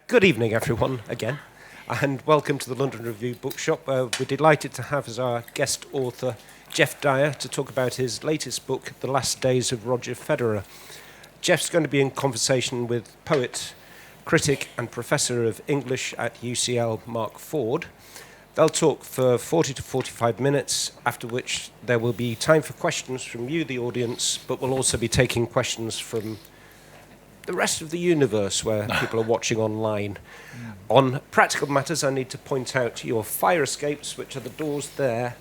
Good evening, everyone, again, and welcome to the London Review Bookshop. We're delighted to have as our guest author Geoff Dyer to talk about his latest book, The Last Days of Roger Federer. Geoff's going to be in conversation with poet, critic and professor of English at UCL, Mark Ford. They'll talk for 40 to 45 minutes, after which there will be time for questions from you, the audience, but we'll also be taking questions from the rest of the universe where people are watching online. On practical matters, I need to point out your fire escapes, which are the doors there,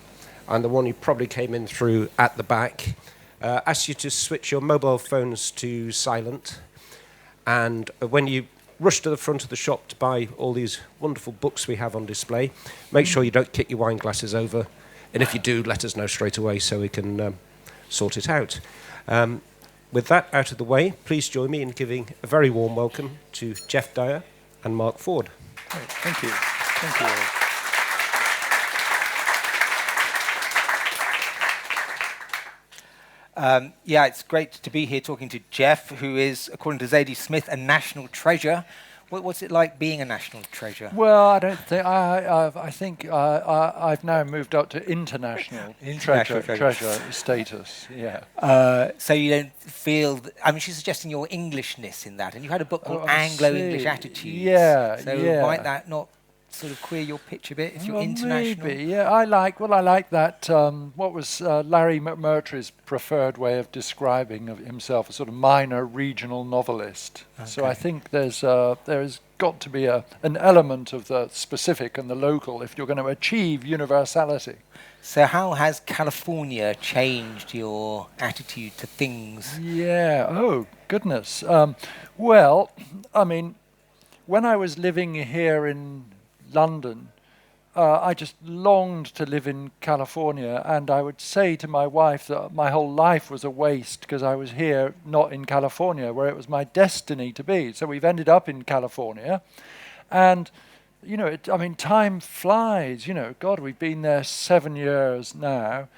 and the one you probably came in through at the back. Ask you to switch your mobile phones to silent, and when you rush to the front of the shop to buy all these wonderful books we have on display, make sure you don't kick your wine glasses over, and if you do, let us know straight away so we can sort it out. With that out of the way, please join me in giving a very warm welcome to Geoff Dyer and Mark Ford. Great, thank you. Thank you. It's great to be here talking to Geoff, who is, according to Zadie Smith, a national treasure. What's it like being a national treasure? Well, I don't think I think I've now moved up to international treasure status. Yeah. So you don't feel. She's suggesting your Englishness in that, and you had a book called Anglo-English Attitudes. Yeah. So might that not sort of queer your pitch a bit if you're international? Maybe. Yeah. I like that. What was Larry McMurtry's preferred way of describing of himself, a sort of minor regional novelist. Okay. So I think there's got to be an element of the specific and the local if you're going to achieve universality. So how has California changed your attitude to things? Yeah. Oh goodness. Well, when I was living here in London, I just longed to live in California, and I would say to my wife that my whole life was a waste because I was here, not in California, where it was my destiny to be. So we've ended up in California, and time flies. God, we've been there 7 years now,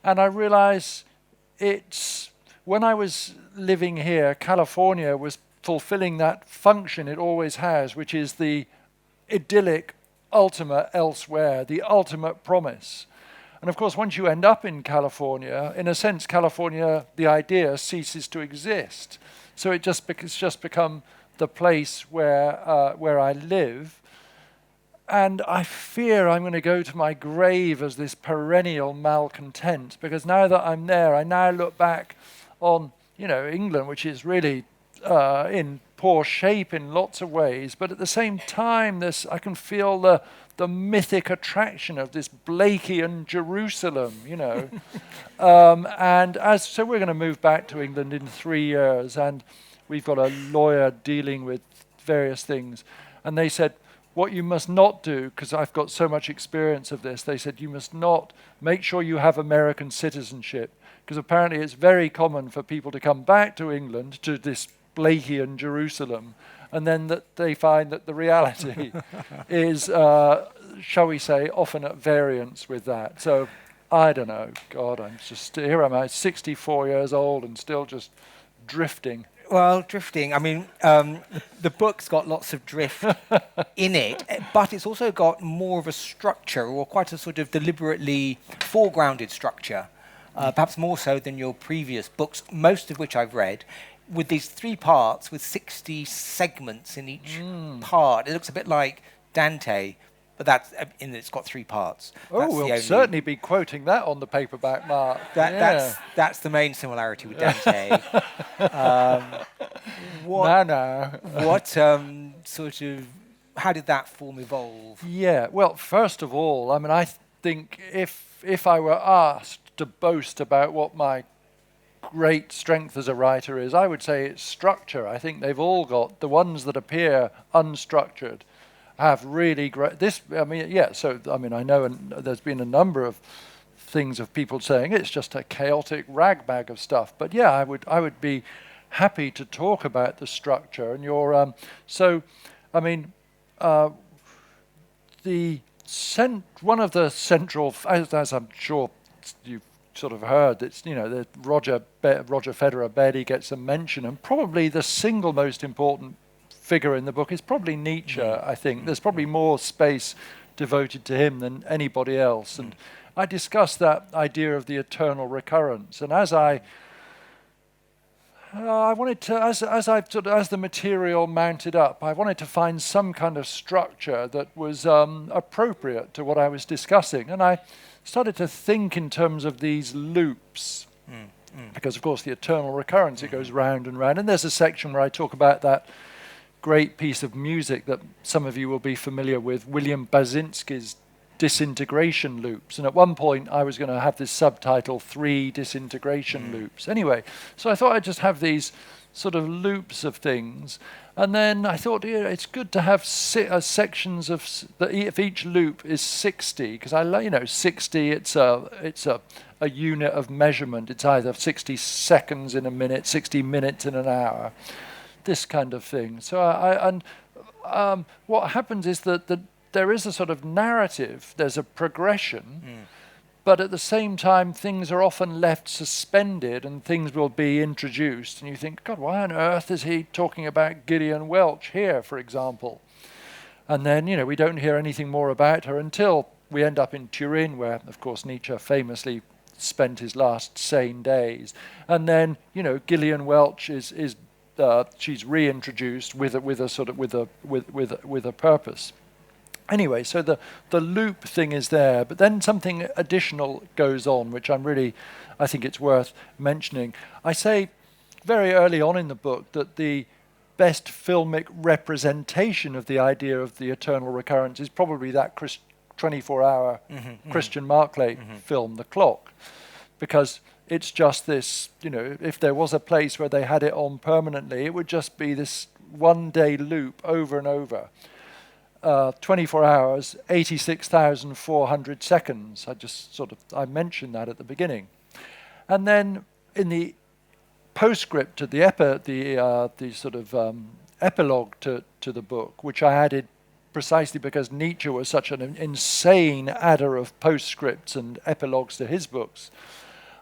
and I realize when I was living here, California was fulfilling that function it always has, which is the idyllic ultimate elsewhere, the ultimate promise. And of course, once you end up in California, in a sense, California, the idea ceases to exist. So it's just become the place where I live. And I fear I'm going to go to my grave as this perennial malcontent, because now that I'm there, I now look back on, England, which is really in poor shape in lots of ways, but at the same time, I can feel the mythic attraction of this Blakean Jerusalem, so we're going to move back to England in 3 years, and we've got a lawyer dealing with various things, and they said, what you must not do, because I've got so much experience of this, they said you must not make sure you have American citizenship, because apparently it's very common for people to come back to England, to this Blakean Jerusalem, and then that they find that the reality is, shall we say, often at variance with that. So I don't know. God, here am I, 64 years old and still just drifting. Well, drifting. The book's got lots of drift in it, but it's also got more of a structure, or quite a sort of deliberately foregrounded structure, perhaps more so than your previous books, most of which I've read, with these 3 parts with 60 segments in each part. It looks a bit like Dante, but it's got 3 parts. We'll certainly be quoting that on the paperback, Mark. That's the main similarity with Dante. How did that form evolve? Yeah, well, first of all, I think if I were asked to boast about what my great strength as a writer is, I would say it's structure. I think they've all got, the ones that appear unstructured have really great, I know there's been a number of things of people saying it's just a chaotic ragbag of stuff, but yeah, I would be happy to talk about the structure. And one of the central, as I'm sure you've sort of heard, it's that Roger Federer barely gets a mention, and probably the single most important figure in the book is probably Nietzsche, I think. There's probably more space devoted to him than anybody else. And I discussed that idea of the eternal recurrence. And as I wanted to, as the material mounted up, I wanted to find some kind of structure that was appropriate to what I was discussing. And I started to think in terms of these loops. Because, of course, the eternal recurrence, it goes round and round. And there's a section where I talk about that great piece of music that some of you will be familiar with, William Basinski's Disintegration Loops. And at one point, I was going to have this subtitle, 3 Disintegration Loops. Anyway, so I thought I'd just have these sort of loops of things. And then I thought, it's good to have sections of, if each loop is 60, because I like, 60, it's a unit of measurement. It's either 60 seconds in a minute, 60 minutes in an hour, this kind of thing. So what happens is that there is a sort of narrative, there's a progression, but at the same time things are often left suspended and things will be introduced and you think, God, why on earth is he talking about Gideon Welch here, for example? And then, we don't hear anything more about her until we end up in Turin, where, of course, Nietzsche famously spent his last sane days. And then, Gillian Welch is she's reintroduced with a purpose. Anyway, so the loop thing is there, but then something additional goes on, which I think it's worth mentioning. I say very early on in the book that the best filmic representation of the idea of the eternal recurrence is probably that 24-hour Christian Marclay film, The Clock, because it's just this, if there was a place where they had it on permanently, it would just be this one-day loop over and over. 24 hours, 86,400 seconds. I mentioned that at the beginning. And then in the postscript to the epilogue to the book, which I added precisely because Nietzsche was such an insane adder of postscripts and epilogues to his books,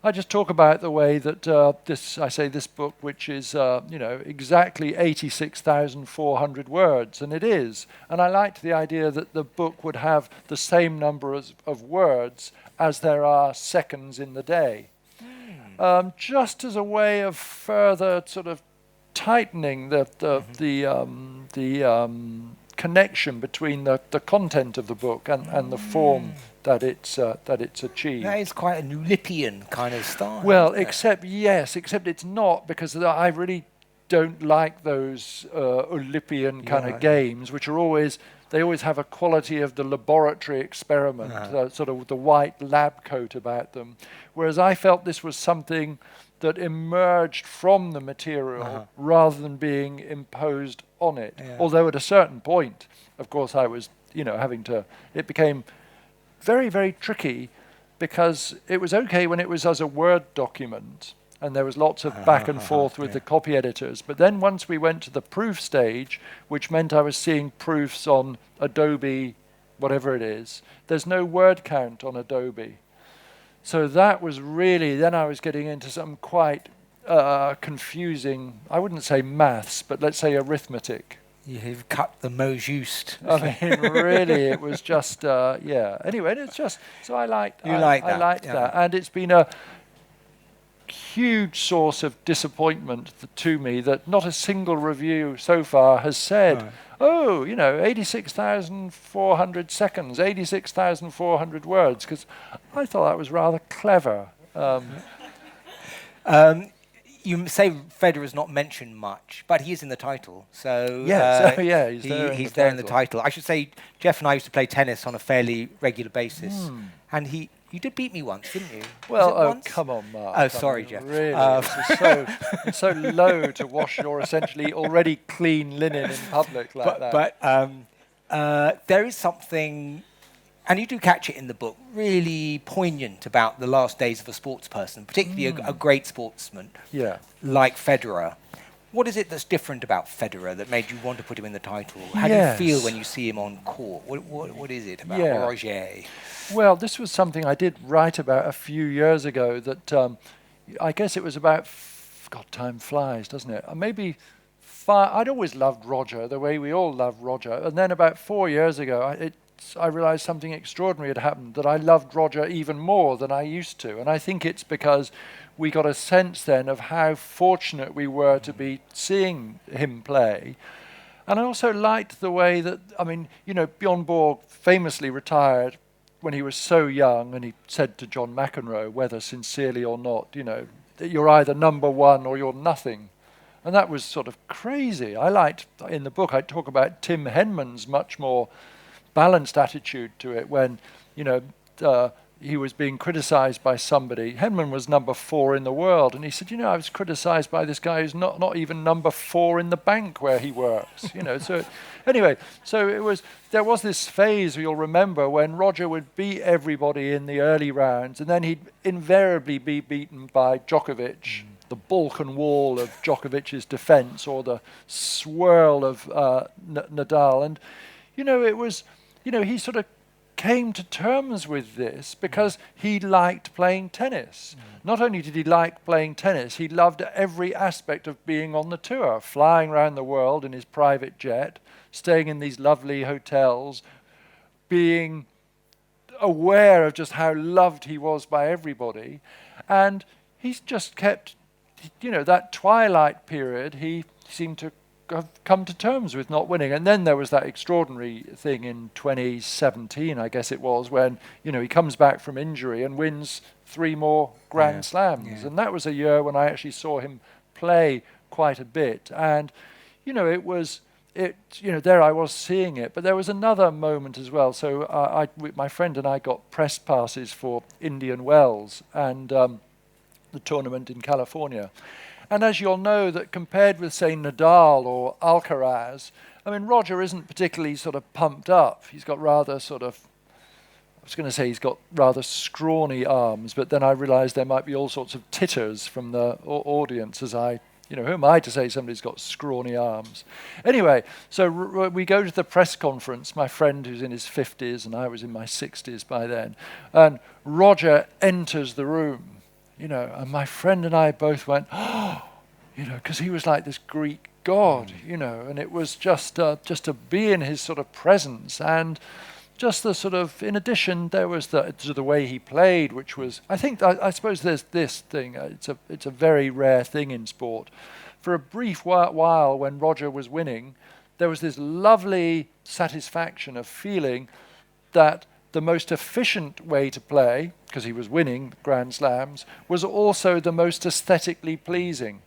I just talk about the way that this book, which is exactly 86,400 words, and it is. And I liked the idea that the book would have the same number of words as there are seconds in the day, just as a way of further sort of tightening the connection between the content of the book and the form that it's achieved. That is quite a Newlipian kind of style. Well, except it's not, because I really don't like those Olympian kind of games, which are always have a quality of the laboratory experiment, sort of the white lab coat about them. Whereas I felt this was something that emerged from the material rather than being imposed on it. Yeah. Although at a certain point, of course, I was, it became very, very tricky, because it was okay when it was as a Word document and there was lots of back and forth with the copy editors. But then once we went to the proof stage, which meant I was seeing proofs on Adobe, whatever it is, there's no word count on Adobe. So that was really, then I was getting into some quite confusing, I wouldn't say maths, but let's say arithmetic. You've cut the mot juste. I mean, really, it was just, Anyway, it's just, so I liked that. And it's been a huge source of disappointment to me that not a single review so far has said, 86,400 seconds, 86,400 words, because I thought that was rather clever. You say Federer's not mentioned much, but he is in the title. So he's there in the title. I should say, Geoff and I used to play tennis on a fairly regular basis, and you did beat me once, didn't you? Well, come on, Mark. Oh, sorry, Geoff. Really, it's so low to wash your essentially already clean linen in public like that. But there is something, and you do catch it in the book, really poignant about the last days of a sports person, particularly a great sportsman like Federer. What is it that's different about Federer that made you want to put him in the title? How do you feel when you see him on court? What is it about Roger? Well, this was something I did write about a few years ago that I guess it was about, God, time flies, doesn't it? Maybe I'd always loved Roger, the way we all love Roger. And then about 4 years ago, I realized something extraordinary had happened, that I loved Roger even more than I used to. And I think it's because we got a sense then of how fortunate we were to be seeing him play. And I also liked the way that, I mean, Bjorn Borg famously retired when he was so young, and he said to John McEnroe, whether sincerely or not, that you're either number one or you're nothing. And that was sort of crazy. I liked, in the book, I talk about Tim Henman's much more balanced attitude to it when, he was being criticized by somebody. Henman was number 4 in the world, and he said, I was criticized by this guy who's not even number 4 in the bank where he works. So anyway, there was this phase, you'll remember, when Roger would beat everybody in the early rounds, and then he'd invariably be beaten by Djokovic, the Balkan wall of Djokovic's defense, or the swirl of Nadal. And, it was, he sort of came to terms with this because he liked playing tennis. Not only did he like playing tennis, he loved every aspect of being on the tour, flying around the world in his private jet, staying in these lovely hotels, being aware of just how loved he was by everybody. And he's just kept, that twilight period, he seemed to have come to terms with not winning. And then there was that extraordinary thing in 2017, I guess it was, when, he comes back from injury and wins 3 more Grand Slams. Yeah. And that was a year when I actually saw him play quite a bit. And, there I was seeing it. But there was another moment as well. So my friend and I got press passes for Indian Wells and the tournament in California. And as you'll know, that compared with, say, Nadal or Alcaraz, I mean, Roger isn't particularly sort of pumped up. He's got rather he's got rather scrawny arms, but then I realized there might be all sorts of titters from the audience as who am I to say somebody's got scrawny arms? Anyway, so we go to the press conference, my friend who's in his 50s, and I was in my 60s by then, and Roger enters the room. And my friend and I both went, because he was like this Greek god, and it was just to be in his sort of presence, and just the sort of, in addition, there was the way he played, which was, I suppose there's this thing, it's a very rare thing in sport. For a brief while when Roger was winning, there was this lovely satisfaction of feeling that the most efficient way to play, because he was winning Grand Slams, was also the most aesthetically pleasing.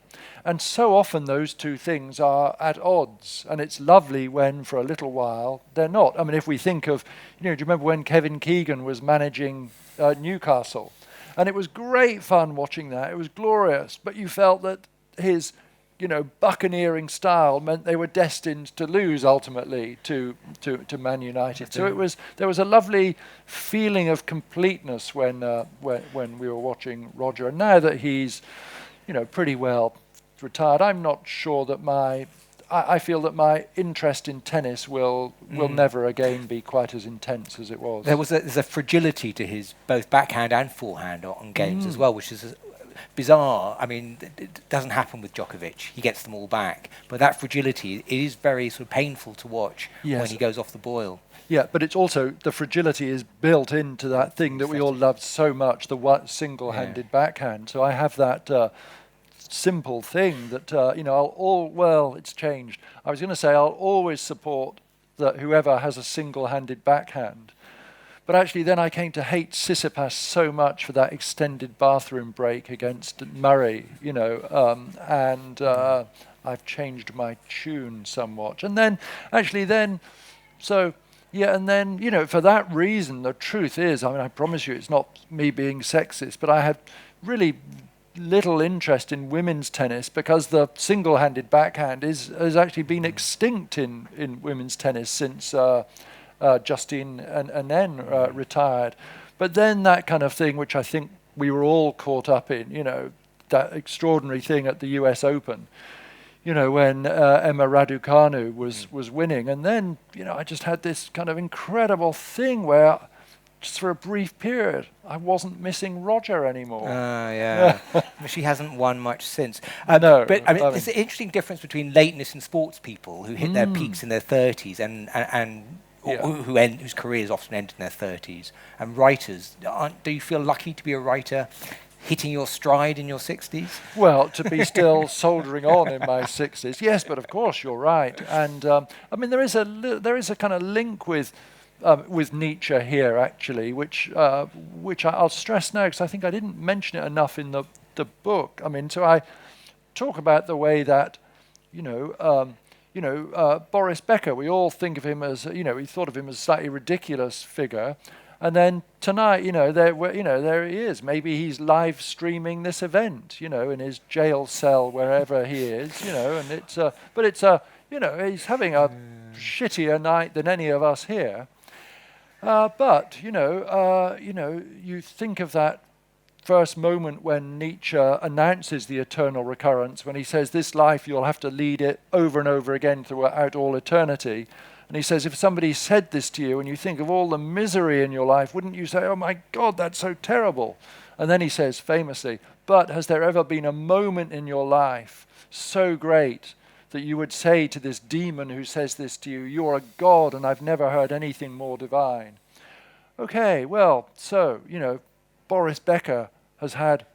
And so often those two things are at odds, and it's lovely when, for a little while, they're not. I mean, if we think of, do you remember when Kevin Keegan was managing Newcastle? And it was great fun watching that. It was glorious, but you felt that his buccaneering style meant they were destined to lose ultimately to Man United. So there was a lovely feeling of completeness when we were watching Roger. And now that he's pretty well retired, I'm not sure that I feel that my interest in tennis will never again be quite as intense as it was. There's a fragility to his both backhand and forehand on games as well, which is bizarre. I mean, it doesn't happen with Djokovic. He gets them all back. But that fragility, it is very sort of painful to watch when he goes off the boil. Yeah, but it's also, the fragility is built into that thing that we all loved so much, the single-handed backhand. So I have that simple thing that, it's changed. I was going to say I'll always support that whoever has a single-handed backhand. But actually then I came to hate Tsitsipas so much for that extended bathroom break against Murray, and I've changed my tune somewhat. And then, for that reason, the truth is, I mean, I promise you it's not me being sexist, but I had really little interest in women's tennis because the single-handed backhand has actually been extinct in women's tennis since Justine Henin retired. But then that kind of thing, which I think we were all caught up in, that extraordinary thing at the US Open, when Emma Raducanu was winning. And then, I just had this kind of incredible thing where just for a brief period, I wasn't missing Roger anymore. Yeah. She hasn't won much since. No, But there's an interesting difference between lateness and sports people who hit their peaks in their 30s whose careers often end in their 30s, and writers. Do you feel lucky to be a writer hitting your stride in your 60s? Well, to be still soldering on in my 60s, yes, but of course you're right. And I mean, there is a kind of link with Nietzsche here, actually, which I'll stress now because I think I didn't mention it enough in the book. I mean, so I talk about the way that, Boris Becker, we all think of him as, we thought of him as a slightly ridiculous figure. And then tonight, there he is. Maybe he's live streaming this event, in his jail cell, wherever he is, and he's having a shittier night than any of us here. But you think of that first moment when Nietzsche announces the eternal recurrence, when he says, this life, you'll have to lead it over and over again throughout all eternity. And he says, if somebody said this to you and you think of all the misery in your life, wouldn't you say, oh my God, that's so terrible? And then he says famously, but has there ever been a moment in your life so great that you would say to this demon who says this to you, you're a god and I've never heard anything more divine? Okay, well, so, Boris Becker has had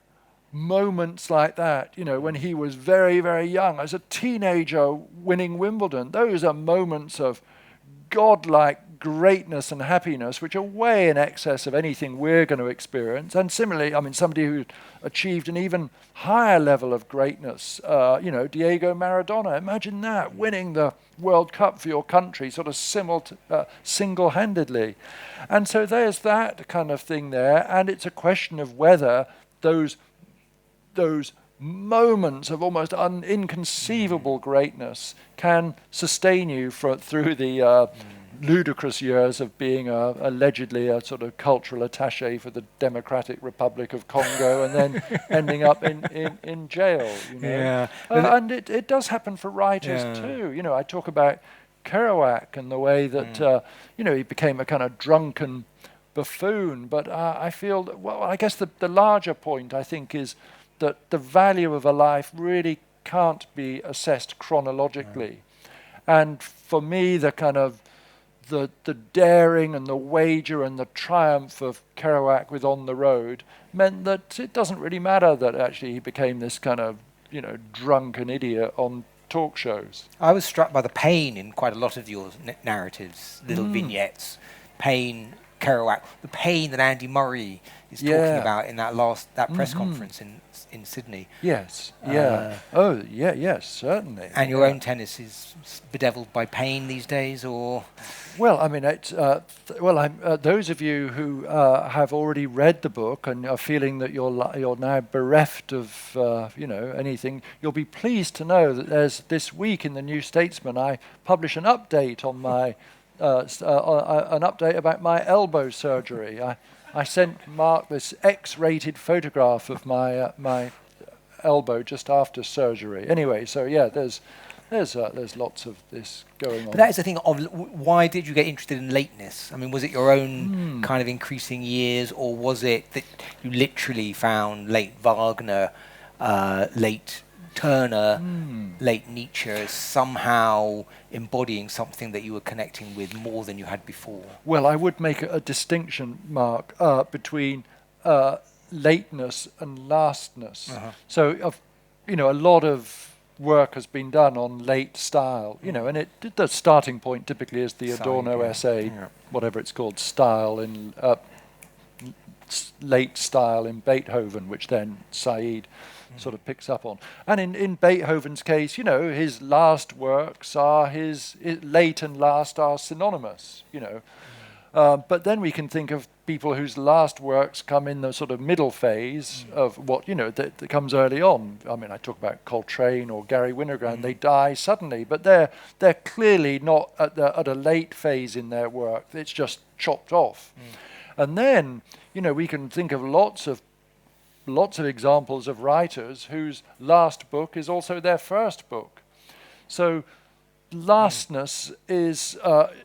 moments like that, when he was very, very young, as a teenager winning Wimbledon. Those are moments of godlike greatness and happiness, which are way in excess of anything we're going to experience. And similarly, I mean, somebody who achieved an even higher level of greatness, Diego Maradona. Imagine that, winning the World Cup for your country, sort of single-handedly. And so there's that kind of thing there, and it's a question of whether those moments of almost inconceivable greatness can sustain you through the ludicrous years of being allegedly a sort of cultural attaché for the Democratic Republic of Congo and then ending up in jail. Yeah. And it does happen for writers too. I talk about Kerouac and the way that he became a kind of drunken buffoon. But I feel that, well, I guess the larger point I think is that the value of a life really can't be assessed chronologically. And for me, the kind of the daring and the wager and the triumph of Kerouac with On the Road meant that it doesn't really matter that actually he became this kind of, drunken idiot on talk shows. I was struck by the pain in quite a lot of your narratives, little vignettes. Pain, Kerouac, the pain that Andy Murray is talking about in that press conference in Sydney. Yes, yes, certainly. And your own tennis is bedeviled by pain these days, or? Well, I mean, it's, those of you who have already read the book and are feeling that you're now bereft of anything, you'll be pleased to know that there's this week in the New Statesman I publish an update on my an update about my elbow surgery. I sent Mark this X-rated photograph of my elbow just after surgery. Anyway, so there's lots of this going on. But that is the thing of why did you get interested in lateness? I mean, was it your own kind of increasing years, or was it that you literally found late Wagner, late Turner, late Nietzsche as somehow embodying something that you were connecting with more than you had before? Well, I would make a distinction, Mark, between lateness and lastness. So, a lot of work has been done on late style, and the starting point typically is the Adorno essay, whatever it's called, style in late style in Beethoven, which then Said sort of picks up on. And in Beethoven's case, his last works are his late and last are synonymous, But then we can think of people whose last works come in the sort of middle phase of what, that comes early on. I mean, I talk about Coltrane or Gary Winogrand. They die suddenly, but they're clearly not at a late phase in their work. It's just chopped off. And then, we can think of lots of examples of writers whose last book is also their first book. So lastness is,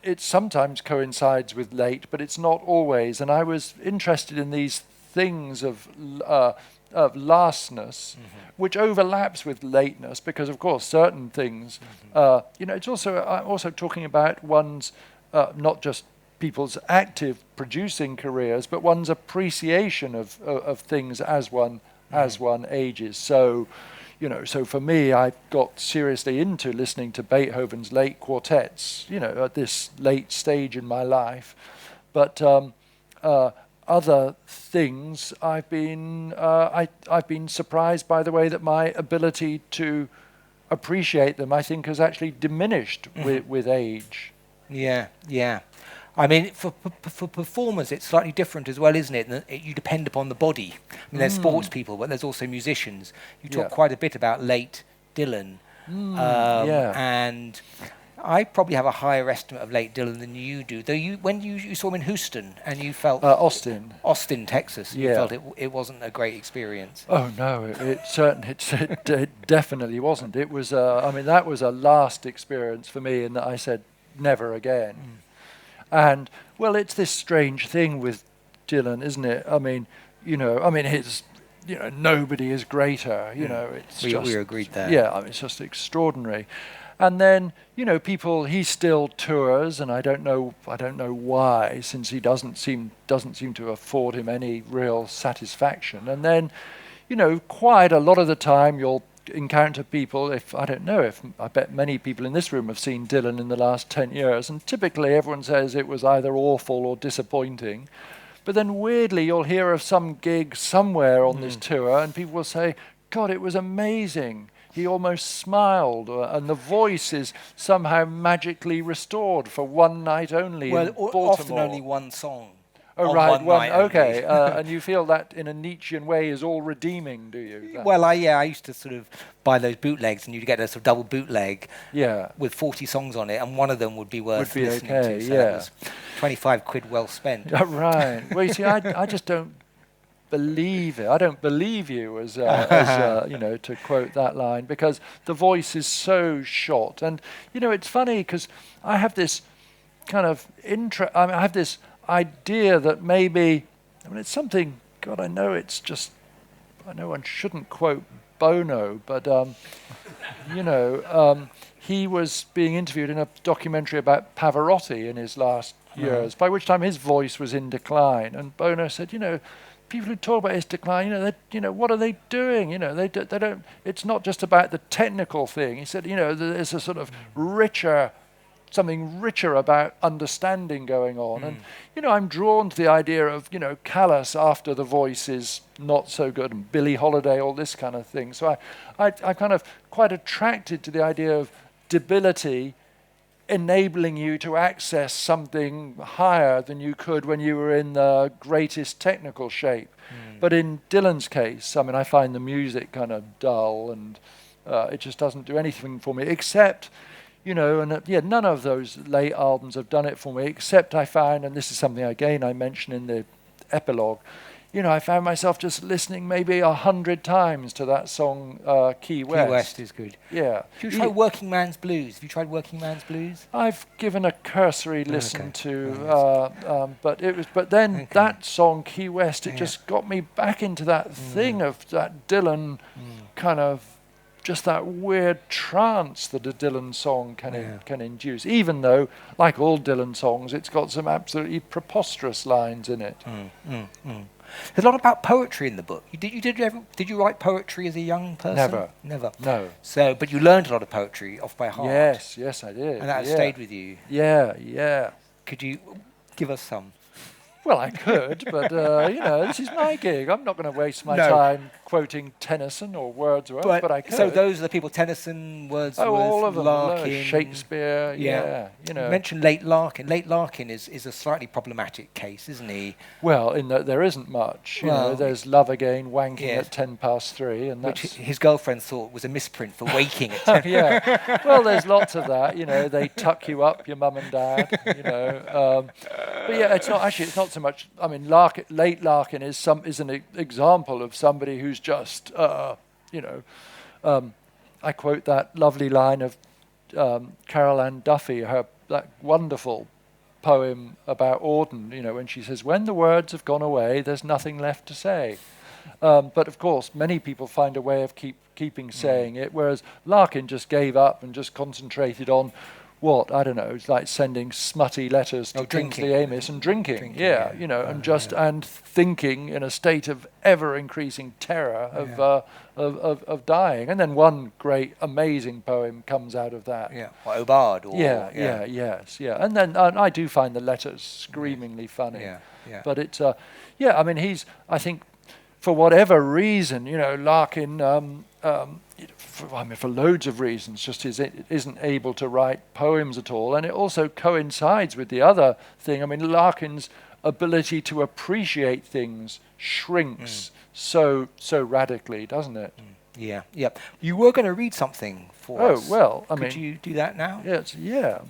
it sometimes coincides with late, but it's not always. And I was interested in these things of lastness, which overlaps with lateness, because of course certain things, it's also, I'm also talking about one's, not just people's active producing careers, but one's appreciation of things as one ages. So, so for me, I got seriously into listening to Beethoven's late quartets, at this late stage in my life. But other things, I've been surprised by the way that my ability to appreciate them, I think, has actually diminished with age. Yeah. I mean, for performers, it's slightly different as well, isn't it? You depend upon the body. I mean, there's sports people, but there's also musicians. You talk quite a bit about late Dylan. And I probably have a higher estimate of late Dylan than you do. Though when you saw him in Houston and you felt... Austin, Texas. You felt it wasn't a great experience. Oh, no, it definitely wasn't. It was, that was a last experience for me in that I said, never again. And, well, it's this strange thing with Dylan, isn't it? His, nobody is greater, it's we agreed there. Yeah, it's just extraordinary. And then, people, he still tours, and I don't know why, since he doesn't seem to afford him any real satisfaction. And then, quite a lot of the time you'll encounter people, I bet many people in this room have seen Dylan in the last 10 years, and typically everyone says it was either awful or disappointing. But then weirdly you'll hear of some gig somewhere on this tour and people will say, God, it was amazing. He almost smiled, and the voice is somehow magically restored for one night only in Baltimore. Often only one song. Oh, right, one okay. And you feel that in a Nietzschean way is all redeeming, do you? Well, I used to sort of buy those bootlegs, and you'd get a sort of double bootleg with 40 songs on it, and one of them would be worth listening to. So that was 25 quid well spent. Right. Well, you see, I just don't believe it. I don't believe you, as to quote that line, because the voice is so shot. And, it's funny, because I have this kind of I have this idea that maybe, it's something, God, I know one shouldn't quote Bono, but, he was being interviewed in a documentary about Pavarotti in his last years, by which time his voice was in decline. And Bono said, people who talk about his decline, what are they doing? They don't, it's not just about the technical thing. He said, there's a sort of something richer about understanding going on. And, I'm drawn to the idea of, Callas after the voice is not so good, and Billie Holiday, all this kind of thing. So I'm kind of quite attracted to the idea of debility enabling you to access something higher than you could when you were in the greatest technical shape. But in Dylan's case, I find the music kind of dull, and it just doesn't do anything for me, except... none of those late albums have done it for me, except I found, and this is something again I mentioned in the epilogue, I found myself just listening maybe 100 times to that song, Key West. Key West is good. Yeah. Have you tried Working Man's Blues? Have you tried Working Man's Blues? I've given a cursory listen to, but then that song, Key West, it just got me back into that thing of that Dylan kind of, just that weird trance that a Dylan song can induce, even though, like all Dylan songs, it's got some absolutely preposterous lines in it. There's a lot about poetry in the book. Did you write poetry as a young person? Never. No. So, but you learned a lot of poetry off by heart. Yes, I did. And that stayed with you. Yeah. Could you give us some? Well, I could, but, this is my gig. I'm not going to waste my time quoting Tennyson or Wordsworth, but I could. So those are the people, Tennyson, Wordsworth, all of them, Larkin. Shakespeare, You mentioned late Larkin. Late Larkin is a slightly problematic case, isn't he? Well, in that there isn't much. There's Love Again, wanking at 3:10, and which his girlfriend thought was a misprint for waking at 10. Yeah. Well, there's lots of that. They tuck you up, your mum and dad. But yeah, it's not so much. Late Larkin is an example of somebody who's just, I quote that lovely line of Carol Ann Duffy, that wonderful poem about Auden, when she says, "When the words have gone away, there's nothing left to say." But of course, many people find a way of keeping saying it, whereas Larkin just gave up and just concentrated on it's like sending smutty letters to Kingsley Amis and drinking, and thinking in a state of ever-increasing terror of dying. And then one great, amazing poem comes out of that. Yeah, Obard. And then I do find the letters screamingly funny. Yeah. But it's, I think, for whatever reason, Larkin, for loads of reasons, just isn't able to write poems at all. And it also coincides with the other thing. Larkin's ability to appreciate things shrinks so radically, doesn't it? Yeah. You were going to read something for us. Oh, well, Could you do that now? Yes,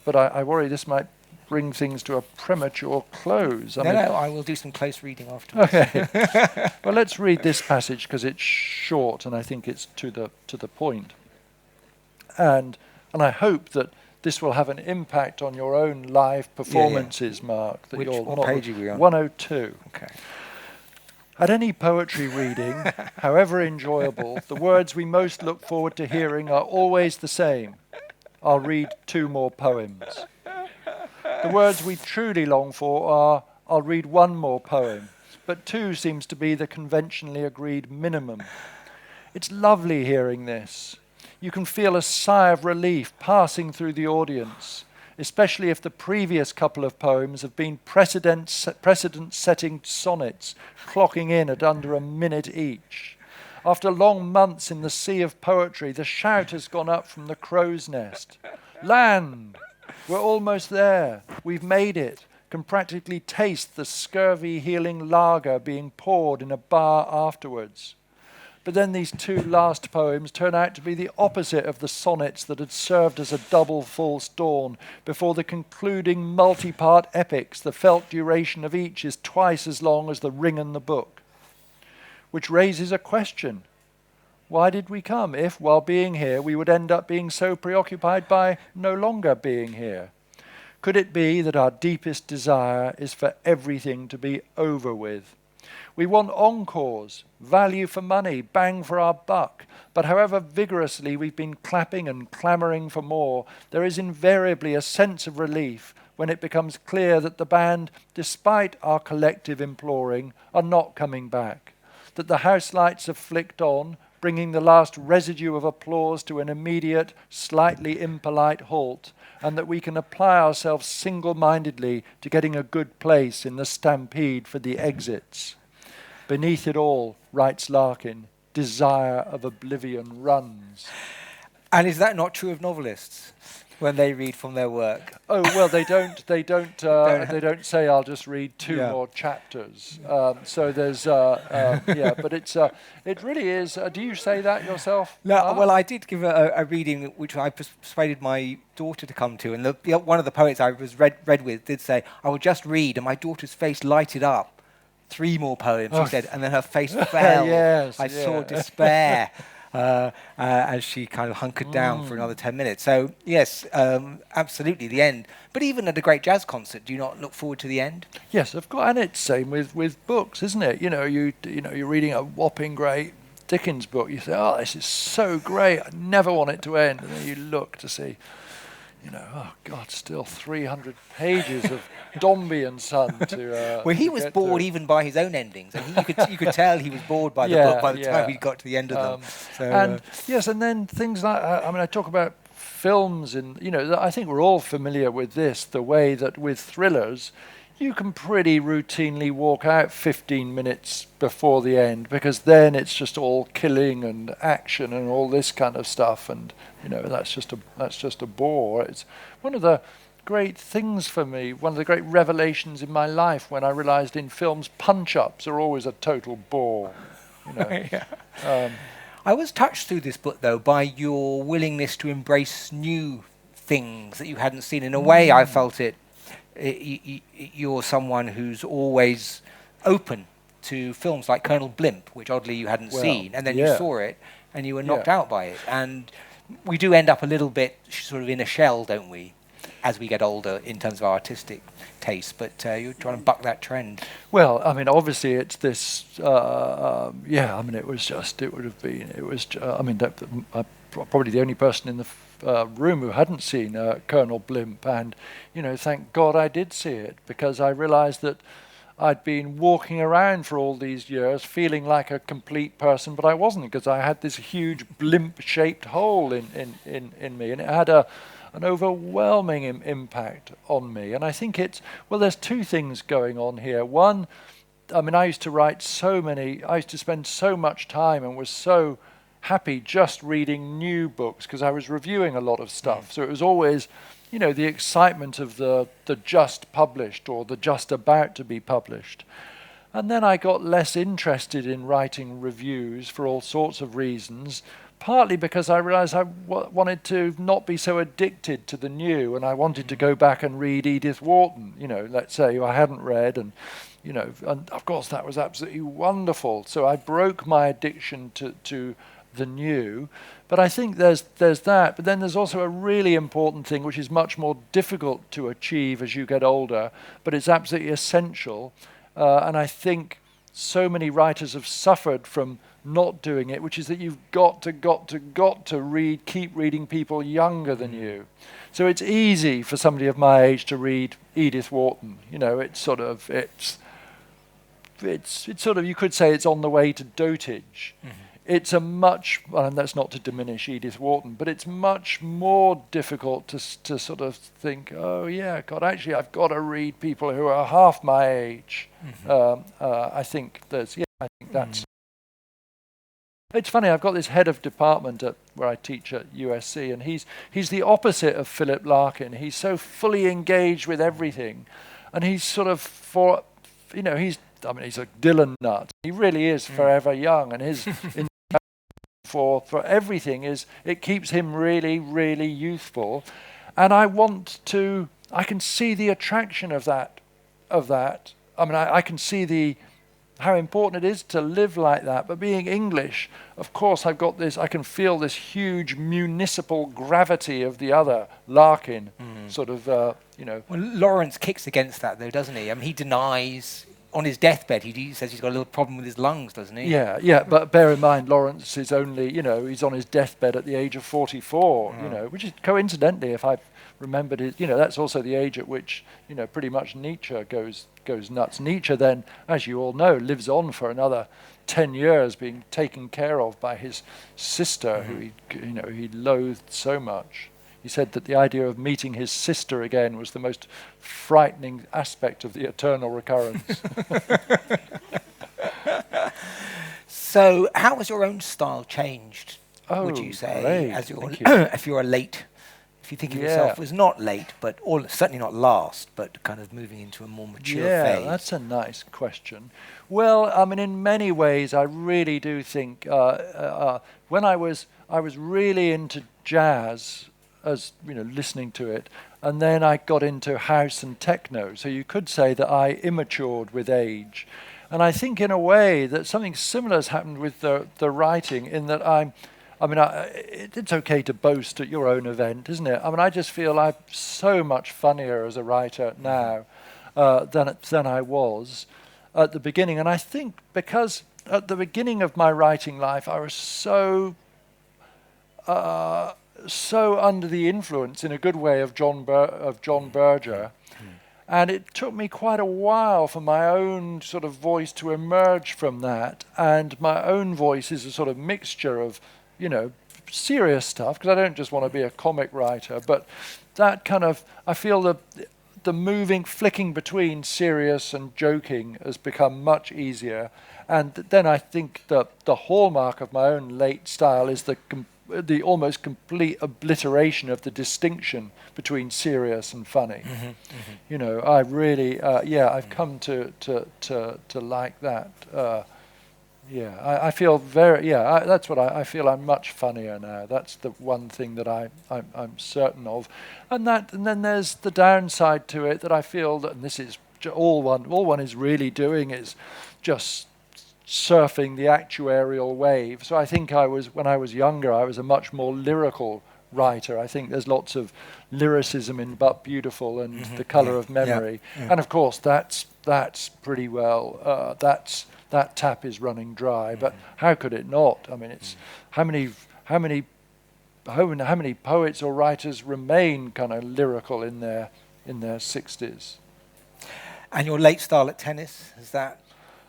but I worry this might bring things to a premature close. I will do some close reading afterwards. Okay. Well, let's read this passage because it's short and I think it's to the point. And I hope that this will have an impact on your own live performances, Mark. That what page are we on? 102. Okay. At any poetry reading, however enjoyable, the words we most look forward to hearing are always the same. I'll read 2 more poems. The words we truly long for are, I'll read 1 more poem, but 2 seems to be the conventionally agreed minimum. It's lovely hearing this. You can feel a sigh of relief passing through the audience, especially if the previous couple of poems have been precedent-setting sonnets, clocking in at under a minute each. After long months in the sea of poetry, the shout has gone up from the crow's nest. Land! We're almost there. We've made it. Can practically taste the scurvy healing lager being poured in a bar afterwards. But then these 2 last poems turn out to be the opposite of the sonnets that had served as a double false dawn before the concluding multi-part epics, the felt duration of each is twice as long as the ring in the book. Which raises a question. Why did we come if, while being here, we would end up being so preoccupied by no longer being here? Could it be that our deepest desire is for everything to be over with? We want encores, value for money, bang for our buck, but however vigorously we've been clapping and clamouring for more, there is invariably a sense of relief when it becomes clear that the band, despite our collective imploring, are not coming back, that the house lights have flicked on, bringing the last residue of applause to an immediate, slightly impolite halt, and that we can apply ourselves single-mindedly to getting a good place in the stampede for the exits. Beneath it all, writes Larkin, desire of oblivion runs. And is that not true of novelists when they read from their work? Oh well, they don't say I'll just read 2 more chapters. So there's but it really is. Do you say that yourself? No. Well, I did give a reading which I persuaded my daughter to come to, and one of the poets I was read with did say, "I will just read," and my daughter's face lighted up. 3 more poems, she said, and then her face fell. Yes, I saw despair as she kind of hunkered down for another 10 minutes. So, yes, absolutely, the end. But even at a great jazz concert, do you not look forward to the end? Yes, of course, and it's same with books, isn't it? You're reading a whopping great Dickens book. You say, "Oh, this is so great! I never want it to end." And then you look to see. Oh God, still 300 pages of Dombey and Son to. Well, he was bored even by his own endings, and you could tell he was bored by the book by the time he got to the end of them. Yes, and then things like I talk about films, and I think we're all familiar with this. The way that with thrillers, you can pretty routinely walk out 15 minutes before the end because then it's just all killing and action and all this kind of stuff, and that's just a bore. It's one of the great things for me, one of the great revelations in my life when I realized in films punch-ups are always a total bore. I was touched through this book though by your willingness to embrace new things that you hadn't seen. In a way, I felt you're someone who's always open to films like Colonel Blimp, which oddly you hadn't seen, and then you saw it and you were knocked out by it. And we do end up a little bit sort of in a shell, don't we, as we get older in terms of our artistic taste? But you're trying to buck that trend. Well, I mean, obviously it's this. Yeah, I mean, it was just. It would have been. It was. I mean, probably the only person in the room who hadn't seen Colonel Blimp, and thank God I did see it, because I realised that I'd been walking around for all these years feeling like a complete person, but I wasn't, because I had this huge blimp-shaped hole in me, and it had an overwhelming impact on me. And I think there's two things going on here. One, I mean, I used to spend so much time and was so happy just reading new books, because I was reviewing a lot of stuff. So it was always, the excitement of the just published or the just about to be published. And then I got less interested in writing reviews for all sorts of reasons, partly because I realized I wanted to not be so addicted to the new, and I wanted to go back and read Edith Wharton, let's say, who I hadn't read, and and of course that was absolutely wonderful. So I broke my addiction to the new. But I think there's that. But then there's also a really important thing, which is much more difficult to achieve as you get older, but it's absolutely essential. And I think so many writers have suffered from not doing it, which is that you've got to keep reading people younger than you. So it's easy for somebody of my age to read Edith Wharton. It's sort of, you could say it's on the way to dotage. Mm-hmm. It's and that's not to diminish Edith Wharton, but it's much more difficult to sort of think, oh yeah, God, actually I've got to read people who are half my age. Mm-hmm. I think that's. It's funny, I've got this head of department where I teach at USC, and he's the opposite of Philip Larkin. He's so fully engaged with everything, and he's sort of he's a Dylan nut. He really is forever young, and his for everything it keeps him really, really youthful. And I can see the attraction of that. I mean, I can see how important it is to live like that. But being English, of course, I can feel this huge municipal gravity of the other, Larkin, sort of, Well, Lawrence kicks against that, though, doesn't he? I mean, he denies. On his deathbed, he says he's got a little problem with his lungs, doesn't he? Yeah, but bear in mind, Lawrence is only, he's on his deathbed at the age of 44, which is coincidentally, if I've remembered it, that's also the age at which, pretty much Nietzsche goes nuts. Nietzsche then, as you all know, lives on for another 10 years being taken care of by his sister, who he loathed so much. He said that the idea of meeting his sister again was the most frightening aspect of the eternal recurrence. So, how has your own style changed, would you say, great. If you think of yourself as not late, but certainly not last, but kind of moving into a more mature phase? Yeah, that's a nice question. Well, I mean, in many ways, I really do think when I was really into jazz, as listening to it, and then I got into house and techno. So you could say that I immatured with age, and I think in a way that something similar has happened with the writing. In that it's okay to boast at your own event, isn't it? I mean, I just feel I'm so much funnier as a writer now than I was at the beginning, and I think because at the beginning of my writing life I was so under the influence, in a good way, of John Berger, and it took me quite a while for my own sort of voice to emerge from that. And my own voice is a sort of mixture of, serious stuff, because I don't just want to be a comic writer, but that kind of, I feel the flicking between serious and joking has become much easier. And then I think that the hallmark of my own late style is the almost complete obliteration of the distinction between serious and funny. I really, I've come to like that. I feel very, that's what I feel. I'm much funnier now. That's the one thing that I'm certain of. And then there's the downside to it, that I feel that, and this is all one is really doing, is just surfing the actuarial wave. So I think when I was younger, I was a much more lyrical writer. I think there's lots of lyricism in But Beautiful and The Colour of Memory. And of course, that's pretty well, that tap is running dry. But how could it not? I mean, it's how many poets or writers remain kind of lyrical in their 60s? And your late style at tennis, is that?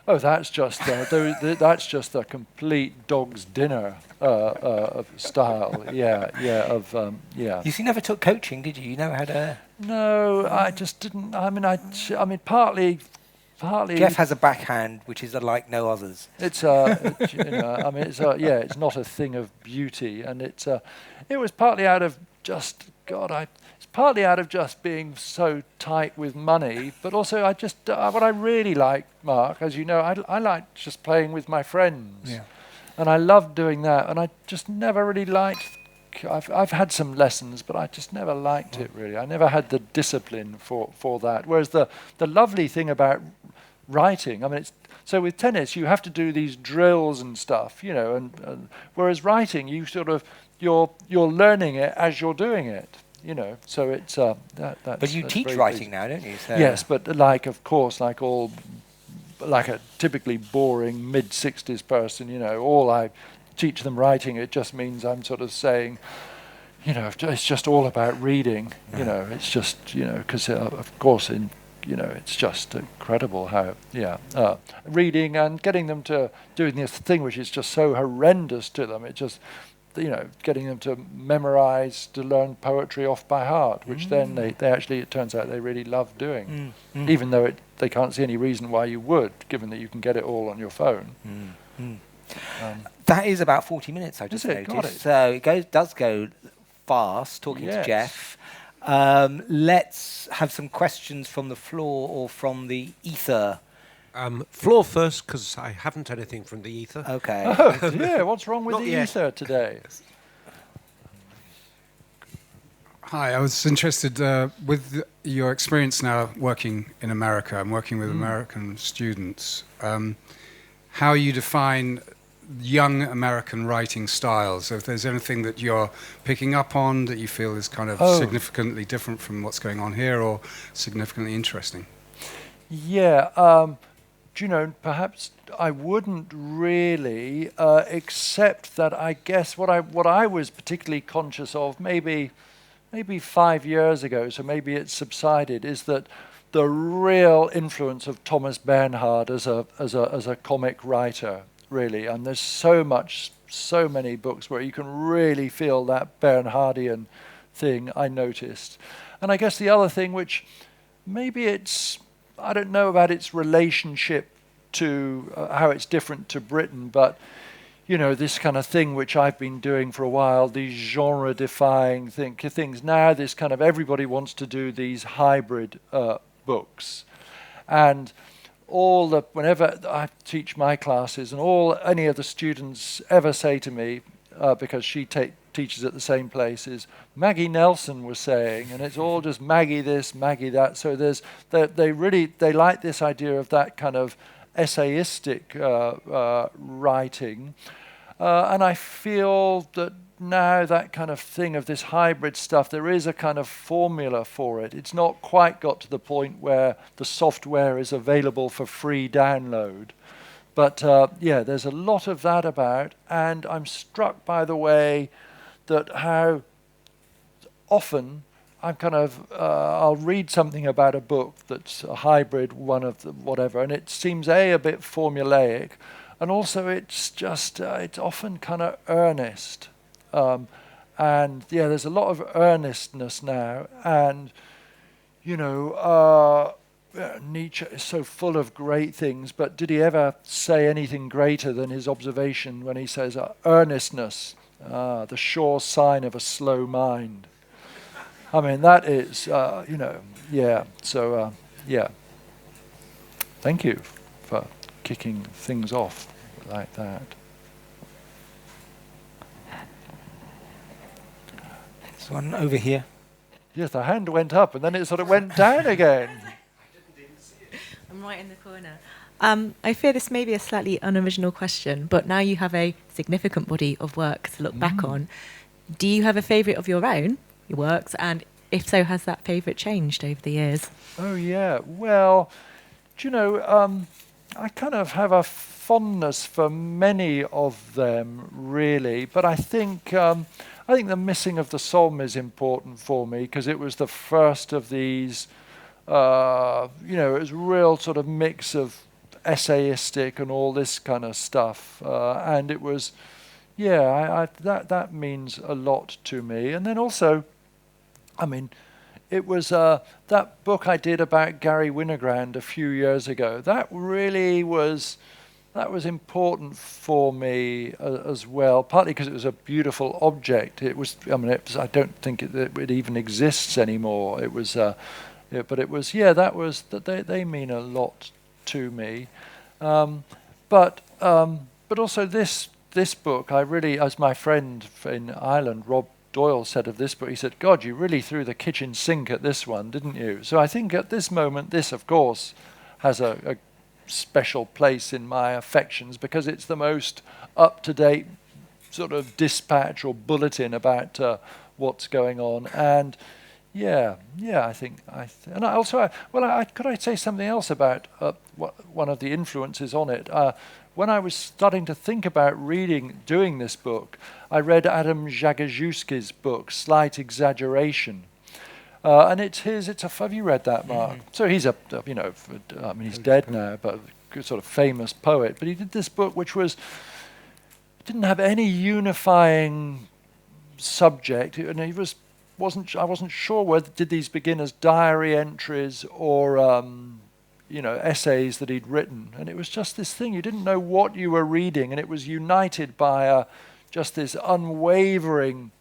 Oh, that's just that's just a complete dog's dinner of style. Yeah. You never took coaching, did you? You never had a. No, I just didn't. I mean, partly. Geoff has a backhand which is like no others. It's it's not a thing of beauty, and it was partly out of just It's partly out of just being so tight with money, but also what I really like, Mark, as you know, I like just playing with my friends, and I love doing that, and I just never really liked. I've had some lessons, but I just never liked it really. I never had the discipline for that. Whereas the lovely thing about writing, I mean, so with tennis you have to do these drills and stuff, and whereas writing you you're learning it as you're doing it. So it's But you teach writing now, don't you? So yes, but like a typically boring mid-60s person, all I teach them writing, it just means I'm sort of saying, it's just all about reading. It's just because of course it's just incredible how reading and getting them to doing this thing which is just so horrendous to them. It just getting them to memorize, to learn poetry off by heart, which then they actually, it turns out, they really love doing, even though they can't see any reason why you would, given that you can get it all on your phone. That is about 40 minutes, I just noticed. Got it. So it does go fast, talking to Geoff. Let's have some questions from the floor or from the ether. Floor first, because I haven't anything from the ether. Okay. Oh dear, what's wrong with Not the yet. ether today? Hi, I was interested with your experience now working in America and working with American students, how you define young American writing styles. So if there's anything that you're picking up on that you feel is kind of significantly different from what's going on here or significantly interesting. Yeah, perhaps I wouldn't really, except that I guess what I was particularly conscious of, maybe 5 years ago, so maybe it's subsided, is that the real influence of Thomas Bernhard as a comic writer, really, and there's so many books where you can really feel that Bernhardian thing, I noticed. And I guess the other thing, which maybe I don't know about its relationship to how it's different to Britain, but this kind of thing which I've been doing for a while, these genre-defying things. Now this kind of everybody wants to do these hybrid books, and whenever I teach my classes, and any of the students ever say to me, because she teaches at the same place, is Maggie Nelson was saying, and it's all just Maggie this, Maggie that. So they like this idea of that kind of essayistic writing, and I feel that now that kind of thing of this hybrid stuff, there is a kind of formula for it. It's not quite got to the point where the software is available for free download. But there's a lot of that about, and I'm struck by the way that how often I'm kind of, I'll read something about a book that's a hybrid one of the whatever, and it seems a bit formulaic, and also it's just, it's often kind of earnest. And there's a lot of earnestness now, and Nietzsche is so full of great things, but did he ever say anything greater than his observation when he says earnestness, the sure sign of a slow mind? I mean, that is, So, thank you for kicking things off like that. There's one over here. Yes, the hand went up and then it sort of went down again. I'm right in the corner. I fear this may be a slightly unoriginal question, but now you have a significant body of work to look back on. Do you have a favourite of your own, your works, and if so, has that favourite changed over the years? Oh, yeah. Well, do you know, I kind of have a fondness for many of them, really. But I think the Missing of the Psalm is important for me because it was the first of these. It was a real sort of mix of essayistic and all this kind of stuff, and it was, that means a lot to me. And then also, I mean, it was that book I did about Gary Winogrand a few years ago. That was important for me as well, partly because it was a beautiful object. It was, I don't think it even exists anymore. It was, they mean a lot to me. But also this book, I really, as my friend in Ireland, Rob Doyle, said of this book, he said, God, you really threw the kitchen sink at this one, didn't you? So I think at this moment, this, of course, has a special place in my affections because it's the most up-to-date sort of dispatch or bulletin about what's going on. And I think, and I also, could I say something else about one of the influences on it? When I was starting to think about doing this book, I read Adam Zagajewski's book, Slight Exaggeration. And have you read that, Mark? So he's he's dead now, but a sort of famous poet. But he did this book which didn't have any unifying subject, and I wasn't sure whether did these begin as diary entries or essays that he'd written, and it was just this thing, you didn't know what you were reading, and it was united by just this unwavering